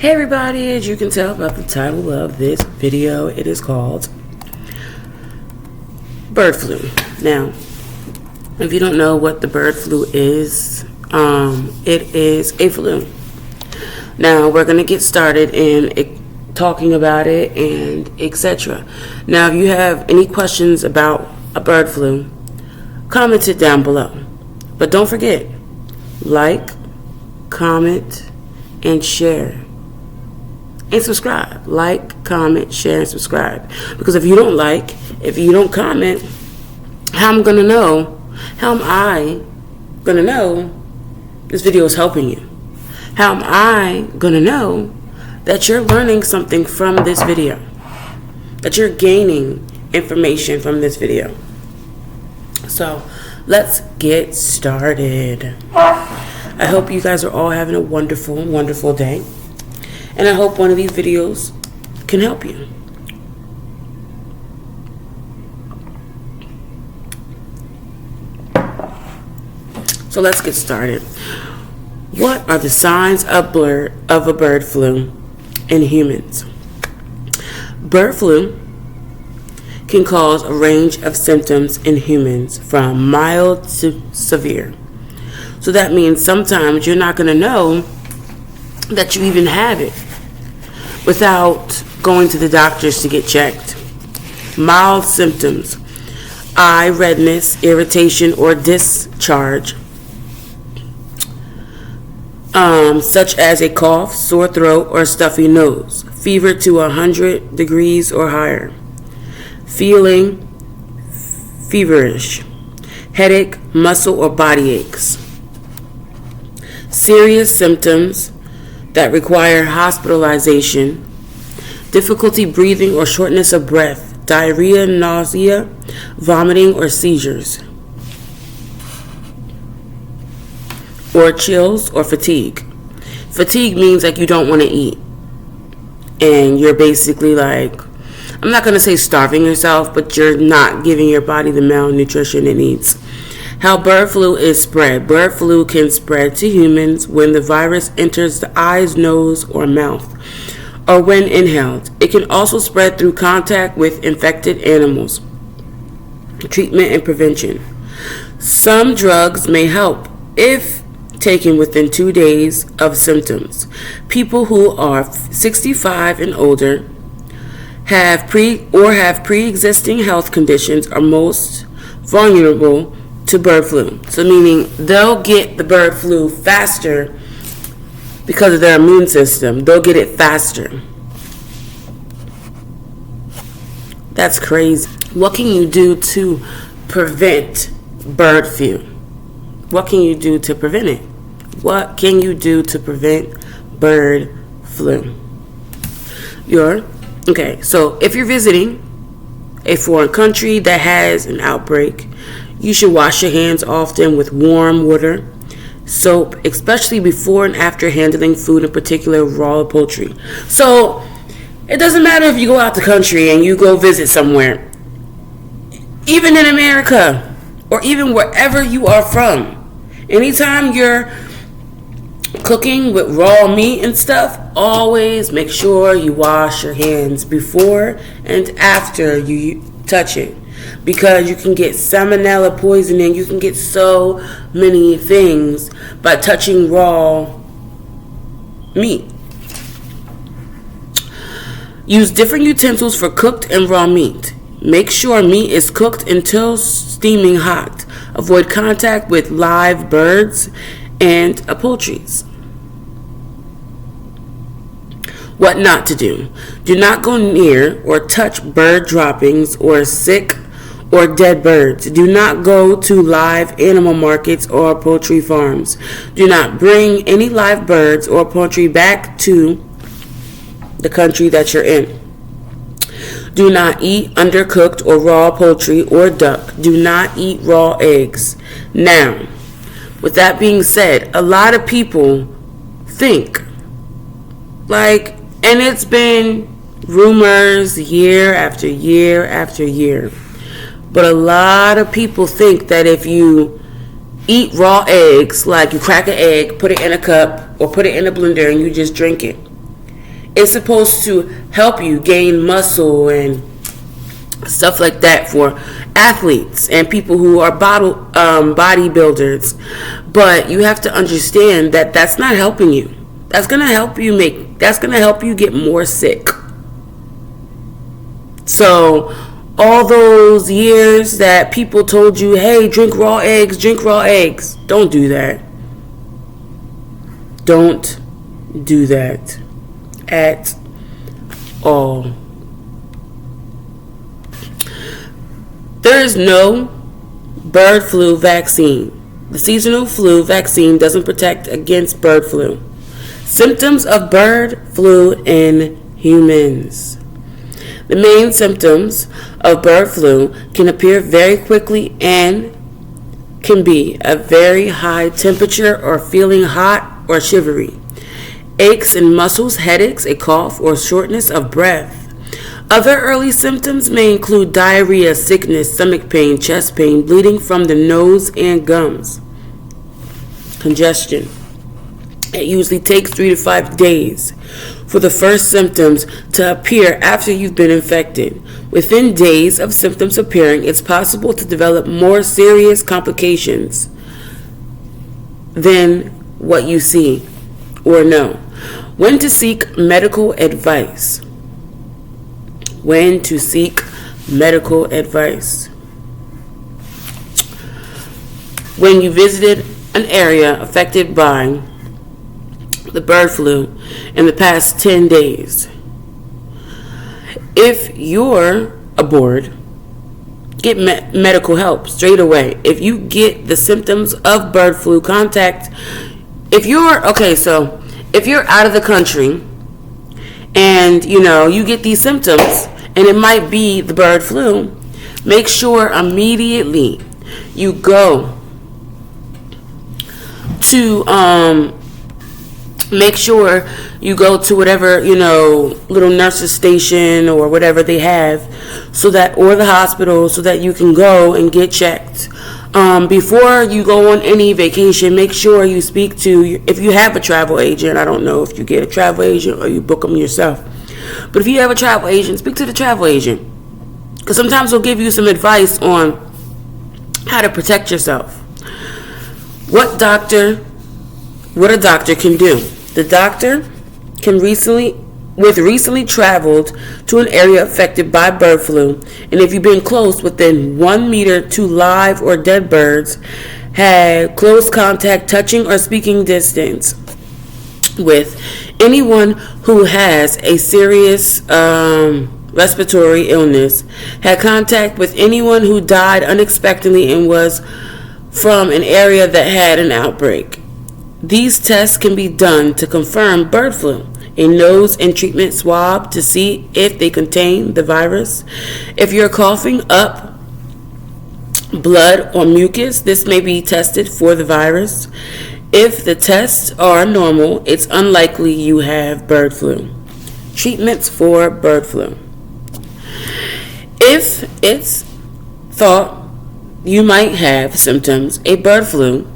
Hey everybody, as you can tell by the title of this video, it is called Bird Flu. Now, if you don't know what the bird flu is, it is a flu. Now, we're going to get started in talking about it and etc. Now, if you have any questions about a bird flu, comment it down below. But don't forget, like, comment, and share. And subscribe. Like, comment, share, and subscribe. Because if you don't like, if you don't comment, how am I going to know this video is helping you? How am I going to know that you're learning something from this video? That you're gaining information from this video? So, let's get started. I hope you guys are all having a wonderful, wonderful day. And I hope one of these videos can help you. So let's get started. What are the signs of a bird flu in humans? Bird flu can cause a range of symptoms in humans from mild to severe. So that means sometimes you're not going to know that you even have it without going to the doctors to get checked. Mild symptoms: eye redness, irritation, or discharge, such as a cough, sore throat, or stuffy nose. Fever to 100 degrees or higher. Feeling feverish. Headache, muscle, or body aches. Serious symptoms that require hospitalization: difficulty breathing or shortness of breath, diarrhea, nausea, vomiting, or seizures, or chills or fatigue. Fatigue means like you don't want to eat and you're basically like, I'm not going to say starving yourself, but you're not giving your body the malnutrition it needs. How bird flu is spread. Bird flu can spread to humans when the virus enters the eyes, nose, or mouth, or when inhaled. It can also spread through contact with infected animals. Treatment and prevention. Some drugs may help if taken within 2 days of symptoms. People who are 65 and older have pre-existing health conditions are most vulnerable to bird flu. So meaning they'll get the bird flu faster because of their immune system. They'll get it faster. That's crazy. What can you do to prevent bird flu? What can you do to prevent it? What can you do to prevent bird flu? So if you're visiting a foreign country that has an outbreak, you should wash your hands often with warm water, soap, especially before and after handling food, in particular raw poultry. So it doesn't matter if you go out the country and you go visit somewhere, even in America or even wherever you are from. Anytime you're cooking with raw meat and stuff, always make sure you wash your hands before and after you touch it. Because you can get salmonella poisoning. You can get so many things by touching raw meat. Use different utensils for cooked and raw meat. Make sure meat is cooked until steaming hot. Avoid contact with live birds and poultry. What not to do. Do not go near or touch bird droppings or sick or dead birds. Do not go to live animal markets or poultry farms. Do not bring any live birds or poultry back to the country that you're in. Do not eat undercooked or raw poultry or duck. Do not eat raw eggs. Now, with that being said, a lot of people think and it's been rumors year after year after year. But a lot of people think that if you eat raw eggs, like you crack an egg, put it in a cup, or put it in a blender and you just drink it, It's supposed to help you gain muscle and stuff like that for athletes and people who are bodybuilders. But you have to understand that that's not helping you. That's gonna help you get more sick. So all those years that people told you, hey, drink raw eggs, don't do that. Don't do that at all. There is no bird flu vaccine. The seasonal flu vaccine doesn't protect against bird flu. Symptoms of bird flu in humans. The main symptoms of bird flu can appear very quickly and can be a very high temperature or feeling hot or shivery, aches in muscles, headaches, a cough, or shortness of breath. Other early symptoms may include diarrhea, sickness, stomach pain, chest pain, bleeding from the nose and gums, congestion. It usually takes 3 to 5 days for the first symptoms to appear after you've been infected. Within days of symptoms appearing, it's possible to develop more serious complications than what you see or know. When to seek medical advice. When to seek medical advice. When you visited an area affected by the bird flu in the past 10 days. If you're aboard, get medical help straight away. If you get the symptoms of bird flu, if you're out of the country and you get these symptoms and it might be the bird flu, make sure immediately you go to whatever, little nurse's station or whatever they have, or the hospital, so that you can go and get checked. Before you go on any vacation, make sure you speak to, if you have a travel agent. I don't know if you get a travel agent or you book them yourself. But if you have a travel agent, speak to the travel agent. Because sometimes they'll give you some advice on how to protect yourself. What a doctor can do. The doctor can recently traveled to an area affected by bird flu, and if you've been close within 1 meter to live or dead birds, had close contact, touching or speaking distance with anyone who has a serious respiratory illness, had contact with anyone who died unexpectedly and was from an area that had an outbreak. These tests can be done to confirm bird flu. A nose and treatment swab to see if they contain the virus. If you're coughing up blood or mucus, this may be tested for the virus. If the tests are normal, it's unlikely you have bird flu. Treatments for bird flu. If it's thought you might have symptoms of bird flu,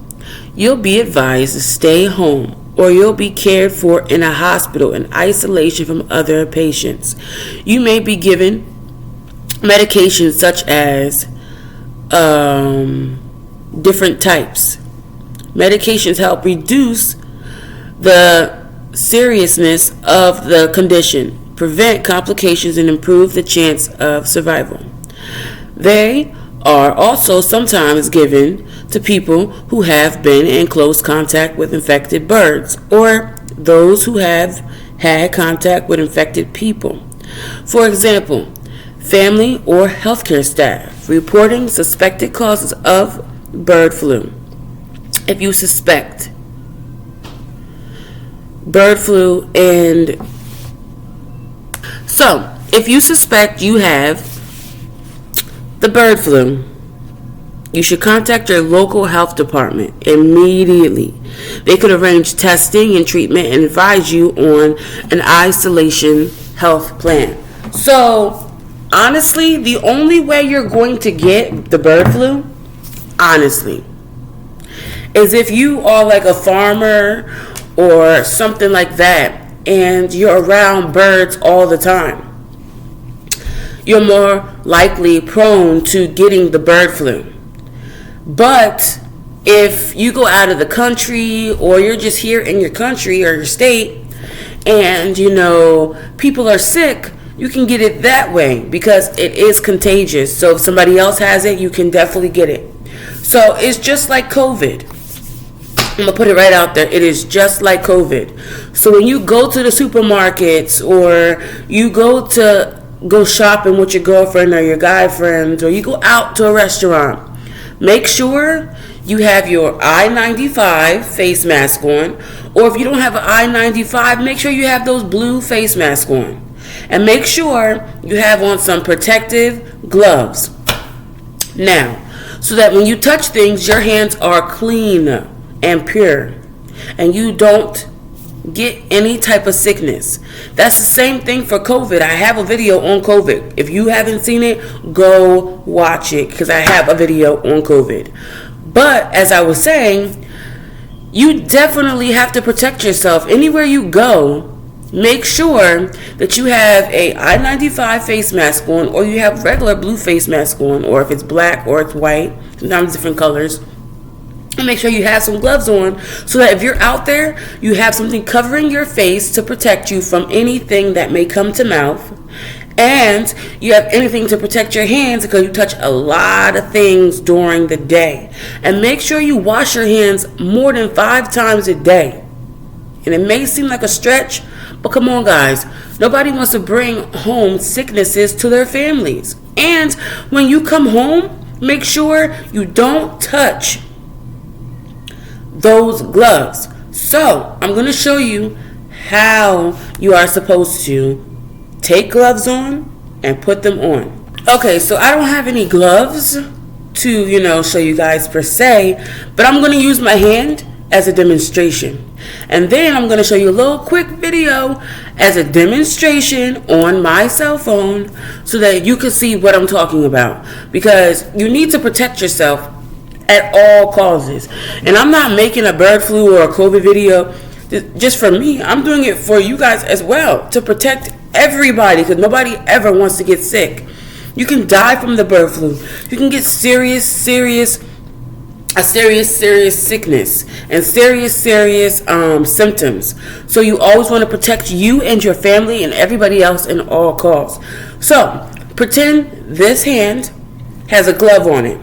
you'll be advised to stay home, or you'll be cared for in a hospital in isolation from other patients. You may be given medications such as different types. Medications help reduce the seriousness of the condition, prevent complications, and improve the chance of survival. They are also sometimes given to people who have been in close contact with infected birds, or those who have had contact with infected people. For example, family or healthcare staff reporting suspected causes of bird flu. If you suspect bird flu if you suspect you have the bird flu, you should contact your local health department immediately. They could arrange testing and treatment and advise you on an isolation health plan. So, honestly, the only way you're going to get the bird flu, is if you are like a farmer or something like that, and you're around birds all the time, you're more likely prone to getting the bird flu. But if you go out of the country, or you're just here in your country or your state, and people are sick, you can get it that way because it is contagious. So if somebody else has it, you can definitely get it. So it's just like COVID. I'm going to put it right out there. It is just like COVID. So when you go to the supermarkets, or you go shopping with your girlfriend or your guy friends, or you go out to a restaurant, make sure you have your I-95 face mask on. Or if you don't have an I-95, make sure you have those blue face masks on. And make sure you have on some protective gloves. Now, so that when you touch things, your hands are clean and pure, and you don't get any type of sickness. That's the same thing for COVID. I have a video on COVID. If you haven't seen it, go watch it, because I have a video on COVID. But as I was saying, you definitely have to protect yourself. Anywhere you go, make sure that you have a I-95 face mask on, or you have regular blue face mask on, or if it's black or it's white, sometimes different colors. And make sure you have some gloves on, so that if you're out there, you have something covering your face to protect you from anything that may come to mouth. And you have anything to protect your hands, because you touch a lot of things during the day. And make sure you wash your hands more than 5 times a day. And it may seem like a stretch, but come on, guys. Nobody wants to bring home sicknesses to their families. And when you come home, make sure you don't touch those gloves. So I'm going to show you how you are supposed to take gloves on and put them on. Okay, so I don't have any gloves to, show you guys per se, but I'm going to use my hand as a demonstration. And then I'm going to show you a little quick video as a demonstration on my cell phone, so that you can see what I'm talking about. Because you need to protect yourself at all causes. And I'm not making a bird flu or a COVID video just for me. I'm doing it for you guys as well, to protect everybody, because nobody ever wants to get sick. You can die from the bird flu. You can get serious sickness and serious symptoms. So you always want to protect you and your family and everybody else in all costs. So pretend this hand has a glove on it.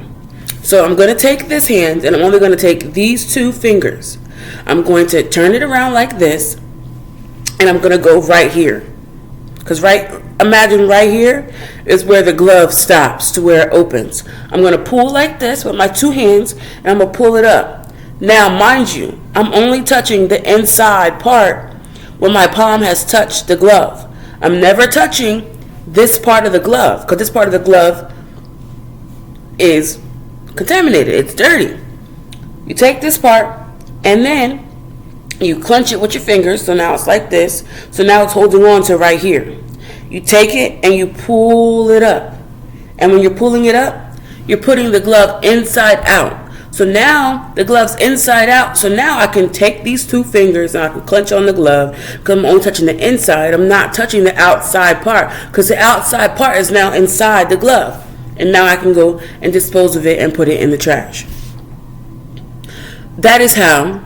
So I'm going to take this hand, and I'm only going to take these 2 fingers. I'm going to turn it around like this, and I'm going to go right here. Because imagine right here is where the glove stops, to where it opens. I'm going to pull like this with my 2 hands, and I'm going to pull it up. Now, mind you, I'm only touching the inside part where my palm has touched the glove. I'm never touching this part of the glove, because this part of the glove is contaminated. It's dirty. You take this part, and then you clench it with your fingers. So now it's like this. So now it's holding on to right here. You take it and you pull it up. And when you're pulling it up, you're putting the glove inside out. So now the glove's inside out. So now I can take these 2 fingers and I can clench on the glove, because I'm only touching the inside. I'm not touching the outside part, because the outside part is now inside the glove. And now I can go and dispose of it and put it in the trash. That is how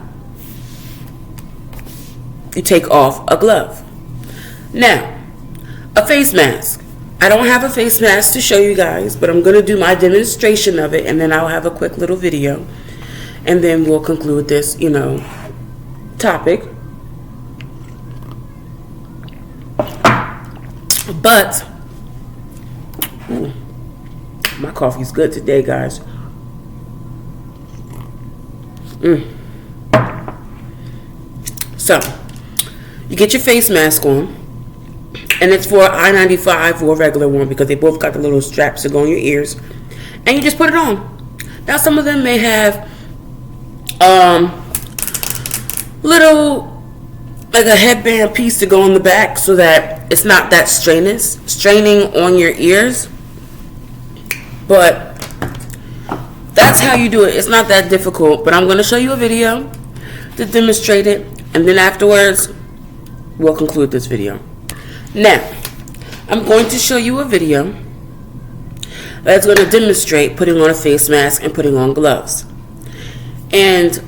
you take off a glove. Now, a face mask. I don't have a face mask to show you guys, but I'm going to do my demonstration of it, and then I'll have a quick little video. And then we'll conclude this, topic. But, my coffee's good today, guys. So, you get your face mask on, and it's for I-95 or a regular one, because they both got the little straps that go on your ears, and you just put it on. Now, some of them may have little, like a headband piece to go on the back, so that it's not that straining on your ears. But that's how you do it. It's not that difficult, but I'm going to show you a video to demonstrate it, and then afterwards we'll conclude this video. Now, I'm going to show you a video that's going to demonstrate putting on a face mask and putting on gloves. And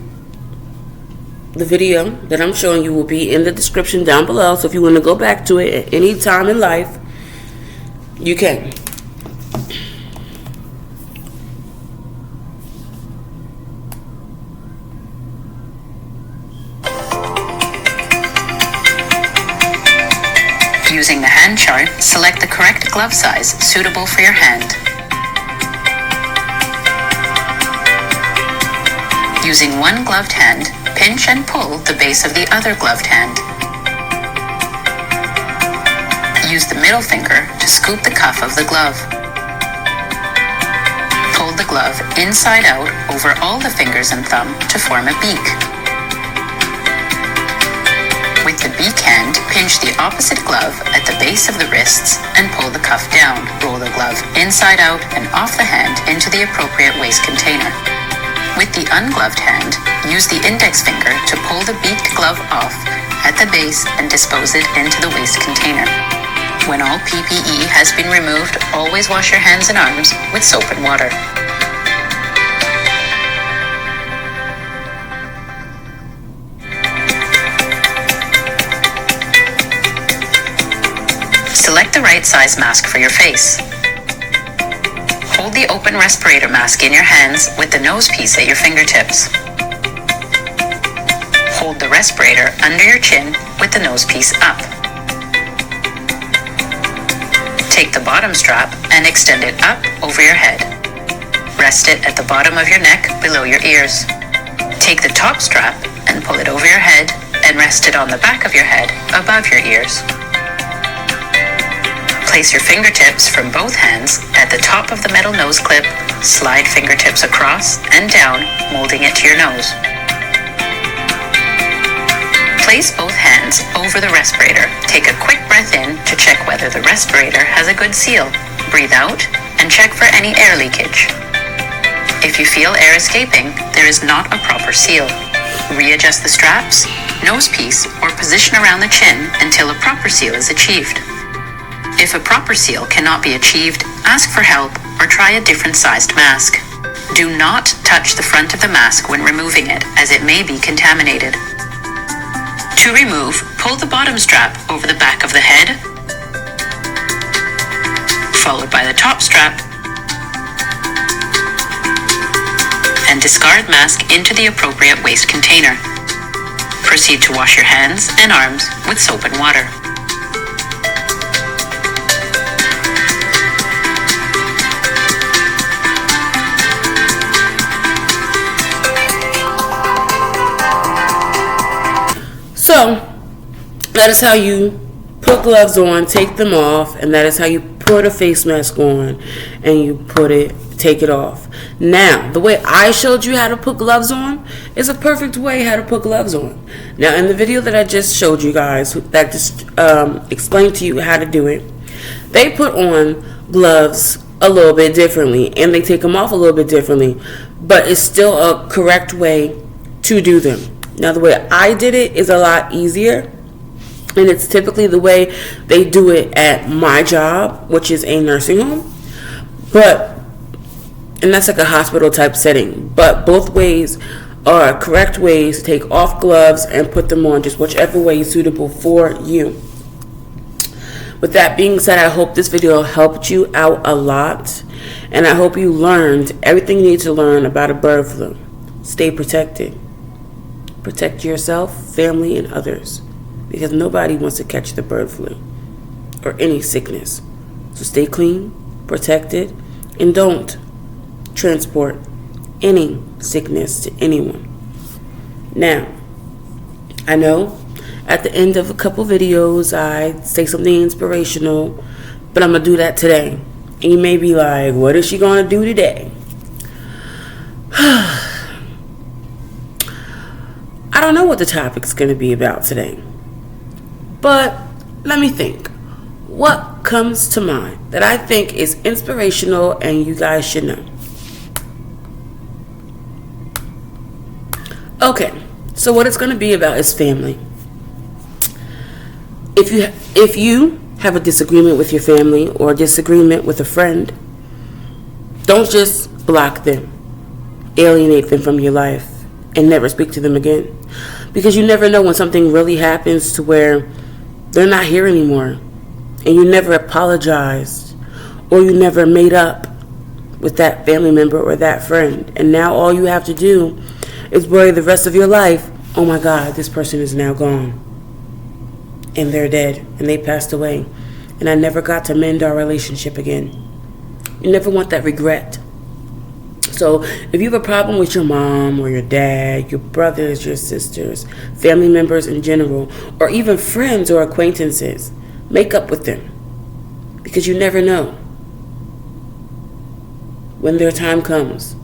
the video that I'm showing you will be in the description down below, so if you want to go back to it at any time in life, you can. Using the hand chart, select the correct glove size suitable for your hand. Using one gloved hand, pinch and pull the base of the other gloved hand. Use the middle finger to scoop the cuff of the glove. Pull the glove inside out over all the fingers and thumb to form a beak. With the beak hand, pinch the opposite glove at the base of the wrists and pull the cuff down. Roll the glove inside out and off the hand into the appropriate waist container. With the ungloved hand, use the index finger to pull the beaked glove off at the base and dispose it into the waist container. When all PPE has been removed, always wash your hands and arms with soap and water. Select the right size mask for your face. Hold the open respirator mask in your hands with the nose piece at your fingertips. Hold the respirator under your chin with the nose piece up. Take the bottom strap and extend it up over your head. Rest it at the bottom of your neck below your ears. Take the top strap and pull it over your head and rest it on the back of your head above your ears. Place your fingertips from both hands at the top of the metal nose clip, slide fingertips across and down, molding it to your nose. Place both hands over the respirator. Take a quick breath in to check whether the respirator has a good seal. Breathe out and check for any air leakage. If you feel air escaping, there is not a proper seal. Readjust the straps, nose piece, or position around the chin until a proper seal is achieved. If a proper seal cannot be achieved, ask for help or try a different sized mask. Do not touch the front of the mask when removing it, as it may be contaminated. To remove, pull the bottom strap over the back of the head, followed by the top strap, and discard mask into the appropriate waste container. Proceed to wash your hands and arms with soap and water. So, that is how you put gloves on, take them off, and that is how you put a face mask on and you take it off. Now, the way I showed you how to put gloves on is a perfect way how to put gloves on. Now, in the video that I just showed you guys, that just explained to you how to do it, they put on gloves a little bit differently and they take them off a little bit differently, but it's still a correct way to do them. Now, the way I did it is a lot easier, and it's typically the way they do it at my job, which is a nursing home. And that's like a hospital type setting. But both ways are correct ways to take off gloves and put them on, just whichever way is suitable for you. With that being said, I hope this video helped you out a lot, and I hope you learned everything you need to learn about a bird flu. Stay protected. Protect yourself, family, and others, because nobody wants to catch the bird flu or any sickness. So stay clean, protected, and don't transport any sickness to anyone. Now, I know at the end of a couple videos I say something inspirational, but I'm going to do that today. And you may be like, what is she going to do today? I don't know what the topic's going to be about today, but let me think. What comes to mind that I think is inspirational and you guys should know? Okay, so what it's going to be about is family. If you have a disagreement with your family or a disagreement with a friend, don't just block them, alienate them from your life, and never speak to them again. Because you never know when something really happens to where they're not here anymore, and you never apologized or you never made up with that family member or that friend, and now all you have to do is worry the rest of your life, oh my God, this person is now gone and they're dead and they passed away and I never got to mend our relationship again. You never want that regret. So if you have a problem with your mom or your dad, your brothers, your sisters, family members in general, or even friends or acquaintances, make up with them, because you never know when their time comes,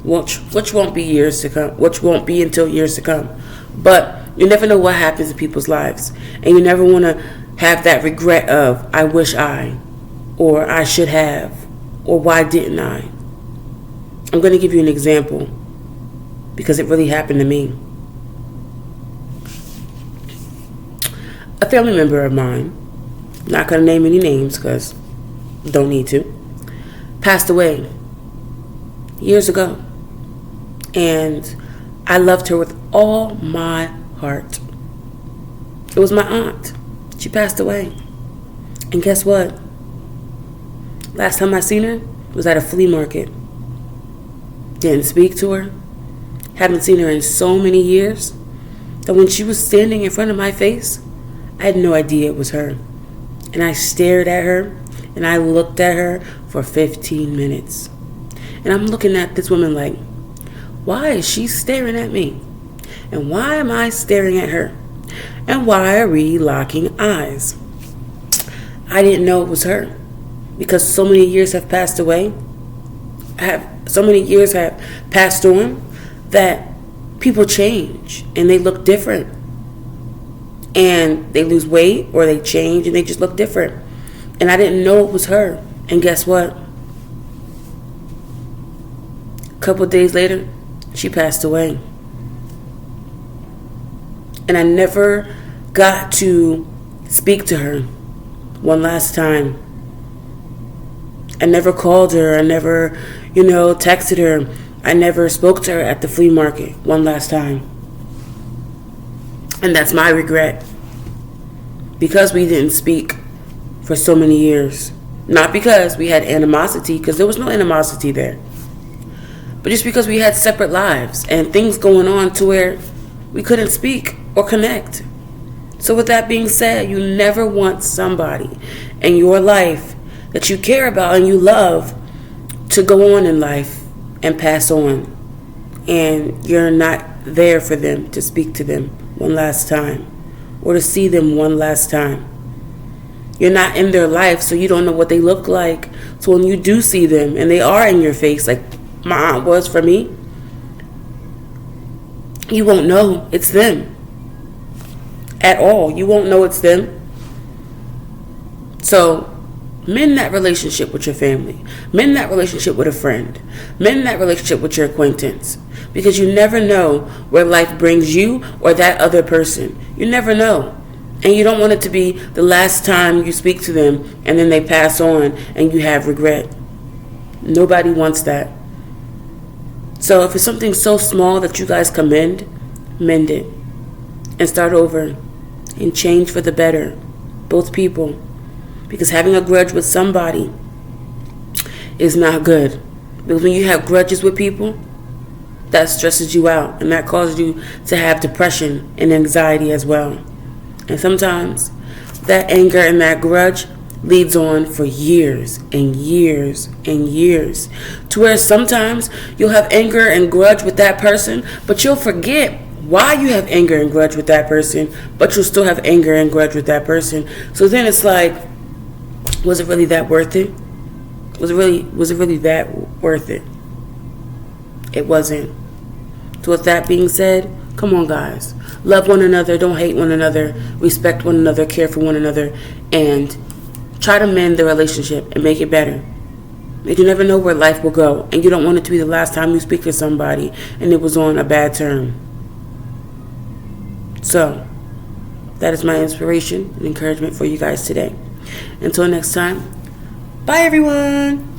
which won't be years to come, which won't be until years to come. But you never know what happens in people's lives, and you never want to have that regret of, I wish I, or I should have, or why didn't I? I'm going to give you an example because it really happened to me. A family member of mine, not going to name any names because don't need to, passed away years ago. And I loved her with all my heart. It was my aunt. She passed away. And guess what? Last time I seen her was at a flea market. Didn't speak to her. Haven't seen her in so many years that when she was standing in front of my face, I had no idea it was her. And I stared at her and I looked at her for 15 minutes. And I'm looking at this woman like, why is she staring at me? And why am I staring at her? And why are we locking eyes? I didn't know it was her because so many years have passed away. So many years have passed on that people change and they look different. And they lose weight or they change and they just look different. And I didn't know it was her. And guess what? A couple of days later, she passed away. And I never got to speak to her one last time. I never called her. I never, texted her. I never spoke to her at the flea market one last time. And that's my regret. Because we didn't speak for so many years. Not because we had animosity, because there was no animosity there. But just because we had separate lives and things going on to where we couldn't speak or connect. So with that being said, you never want somebody in your life that you care about and you love to go on in life and pass on. And you're not there for them to speak to them one last time or to see them one last time. You're not in their life, so you don't know what they look like. So when you do see them and they are in your face, like my aunt was for me, you won't know it's them at all. You won't know it's them. So mend that relationship with your family. Mend that relationship with a friend. Mend that relationship with your acquaintance. Because you never know where life brings you or that other person. You never know. And you don't want it to be the last time you speak to them and then they pass on and you have regret. Nobody wants that. So if it's something so small that you guys can mend it. And start over. And change for the better. Both people. Because having a grudge with somebody is not good. Because when you have grudges with people, that stresses you out. And that causes you to have depression and anxiety as well. And sometimes that anger and that grudge leads on for years and years and years. To where sometimes you'll have anger and grudge with that person, but you'll forget why you have anger and grudge with that person, but you'll still have anger and grudge with that person. So then it's like, was it really that worth it? Was it really that worth it? It wasn't. So with that being said, come on guys. Love one another, don't hate one another, respect one another, care for one another, and try to mend the relationship and make it better. Because you never know where life will go, and you don't want it to be the last time you speak to somebody and it was on a bad term. So, that is my inspiration and encouragement for you guys today. Until next time, bye everyone.